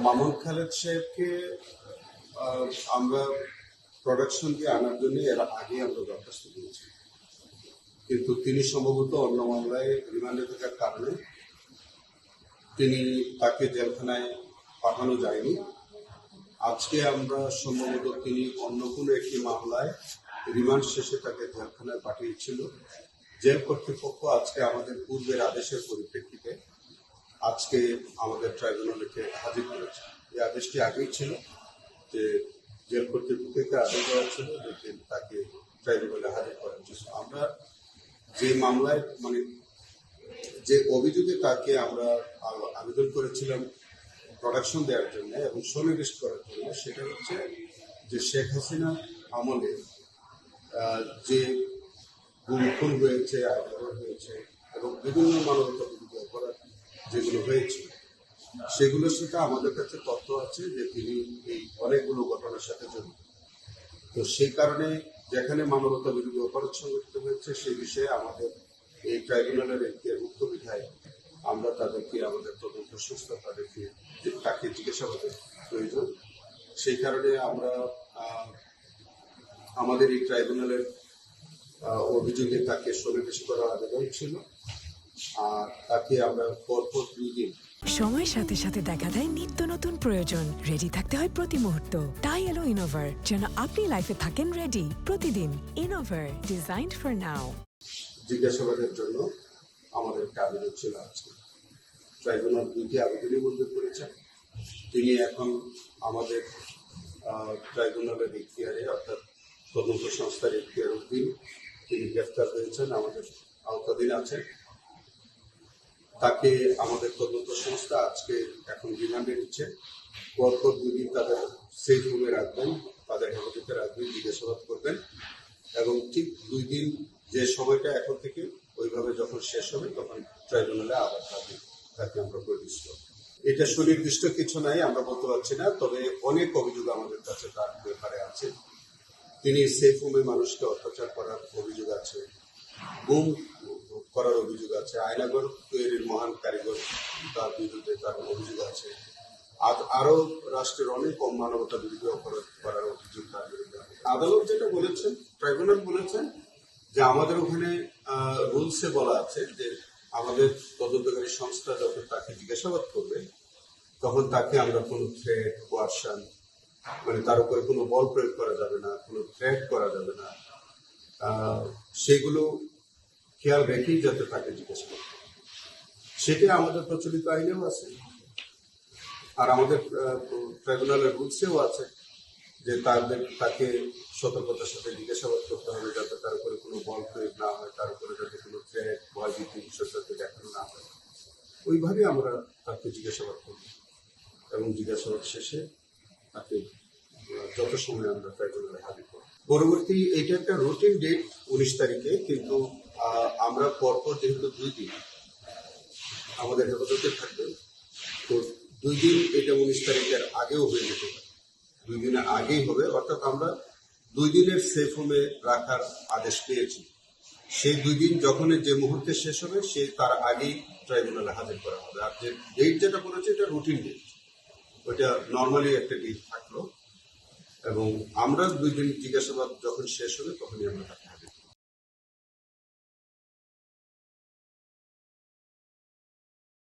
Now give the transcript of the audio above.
মামুন খালেদ সাহেবকে আমরা প্রোডাকশন দিয়ে আনার জন্য এর আগে আমরা দরখাস্ত দিয়েছি, কিন্তু তিনি সম্ভবত অন্য মামলায় রিমান্ডে থাকার কারণে তাকে জেলখানায় পাঠানো যায়নি। আজকে আমরা সম্ভবত তিনি অন্য কোনো একটি মামলায় রিমান্ড শেষে তাকে জেলখানায় পাঠিয়েছিল। জেল কর্তৃপক্ষ আজকে আমাদের পূর্বের আদেশের পরিপ্রেক্ষিতে আজকে আমাদের ট্রাইব্যুনালকে হাজির করেছে। এই আদেশটি আগেই ছিল যে জেল কর্তৃপক্ষকে আদেশ দেওয়া ছিল যে তাকে ট্রাইব্যুনালে হাজির করার জন্য। আমরা যে মামলায় যে অভিযোগে তাকে আমরা আবেদন করেছিলাম প্রোডাকশন দেওয়ার জন্য এবং সন্নিবেশ করার জন্য, সেটা হচ্ছে যে শেখ হাসিনা আমলে যে গুম হয়েছে, আইন হয়েছে এবং বিভিন্ন মানবতা বিরোধী অপরাধ যেগুলো হয়েছে সেগুলোর সাথে আমাদের কাছে তথ্য আছে যে তিনি এই অনেকগুলো ঘটনার সাথে জড়িত। তো সেই কারণে যেখানে মানবতা বিরোধী অপরাধ সংঘটিত হয়েছে সেই বিষয়ে আমাদের এই ট্রাইব্যুনালের একটি মুক্ত বিধায় আমরা তাদেরকে আমাদের তদন্ত সংস্থা তাকে জিজ্ঞাসাবাদের প্রয়োজন। সেই কারণে আমরা আমাদের এই ট্রাইব্যুনালের অভিযোগে তাকে সন্নিবেশ করার আবেদন ছিল, আর তাকে আমরা পরপর 2 দিন। সময়ের সাথে সাথে দেখা দেয় নিত্য নতুন প্রয়োজন। রেডি থাকতে হয় প্রতি মুহূর্ত। তাই এলো ইনোভার, যেন আপনি লাইফে থাকেন রেডি প্রতিদিন। Innova, designed for now. জিজ্ঞাসাবাদের জন্য আমাদের একটা আবেদন ছিল আজকে। ট্রাইব্যুনাল 2টি আবেদনই মঞ্জুর করেছেন। তিনি এখন আমাদের ট্রাইব্যুনালের এখতিয়ারে, অর্থাৎ তদন্ত সংস্থার এখতিয়ার অধীন তিনি গ্রেফতার হয়েছেন, আমাদের আওতাধীন আছেন। তাকে আমাদের তদন্ত সংস্থা আজকে এখন রিমান্ডে নিচ্ছে। পরপর 2 দিন তাদের সেফ রুমে রাখবেন, তাদের হেফাজতে রাখবেন, জিজ্ঞাসাবাদ করবেন এবং ঠিক 2 দিন যে সময়টা এখন থেকে ওইভাবে যখন শেষ হবে তখন ট্রাইব্যুনালে আবার তাকে আমরা প্রডিউস করব। এটা সুনির্দিষ্ট কিছু নাই, আমরা বলতে পারছি না, তবে অনেক অভিযোগ আমাদের কাছে তার ব্যাপারে আছে। তিনি সেফ রুমে মানুষকে অত্যাচার করার অভিযোগ আছে, গুম করার অভিযোগ আছে, আয়নাঘর তৈরির মহান কারিগর তার বিরুদ্ধে তার অভিযোগ আছে, আরো রাষ্ট্রের অনেক মানবতা বিরোধী অপরাধ করার অভিযোগ তার বিরুদ্ধে। আদালত যেটা বলেছেন, ট্রাইব্যুনাল বলেছেন যে আমাদের ওখানে রুলসে বলা আছে যে আমাদের তদন্তকারী সংস্থা যখন তাকে জিজ্ঞাসাবাদ করবে তখন তাকে আমরা কোনো থ্রেট, কোয়ারশন, তার উপরে কোনো বল প্রয়োগ করা যাবে না, কোনো থ্রেট করা যাবে না, সেগুলো খেয়াল রেখেই যাতে তাকে জিজ্ঞাসাবাদ করে। সেটা আমাদের প্রচলিত আইনেও আছে, আর আমাদের ট্রাইব্যুনালের রুলসেও আছে যে তাকে সতর্কতার সাথে জিজ্ঞাসাবাদ করতে হবে যাতে তার উপরে কোনো বল প্রয়োগ না হয়, তার উপরে যাতে কোনো থ্রেট, ভয়ভীতি বিষয় যাতে দেখানো না হয়। ওইভাবে আমরা তাকে জিজ্ঞাসাবাদ করব এবং জিজ্ঞাসাবাদ শেষে তাকে যত সময় আমরা ট্রাইব্যুনালে হাজির করব। পরবর্তী এটা একটা রুটিন ডেট 19 তারিখে, কিন্তু আমরা পরপর যেহেতু 2 দিন আমাদের হেফাজতে থাকবে, তো 2 দিন এটা 19 তারিখের আগেও হয়ে যেতে পারে, 2 দিনের আগেই হবে। অর্থাৎ আমরা 2 দিনের সেফ হোমে রাখার আদেশ পেয়েছি। সেই 2 দিন যখন যে মুহূর্তে শেষ হবে তার আগেই ট্রাইব্যুনালে হাজির করা হবে। আর যে ডেট যেটা বলেছে এটা রুটিন ডেট, ওইটা নর্মালি একটা ডেট থাকলো এবং আমরা 2 দিন জিজ্ঞাসাবাদ যখন শেষ হবে তখনই আমরা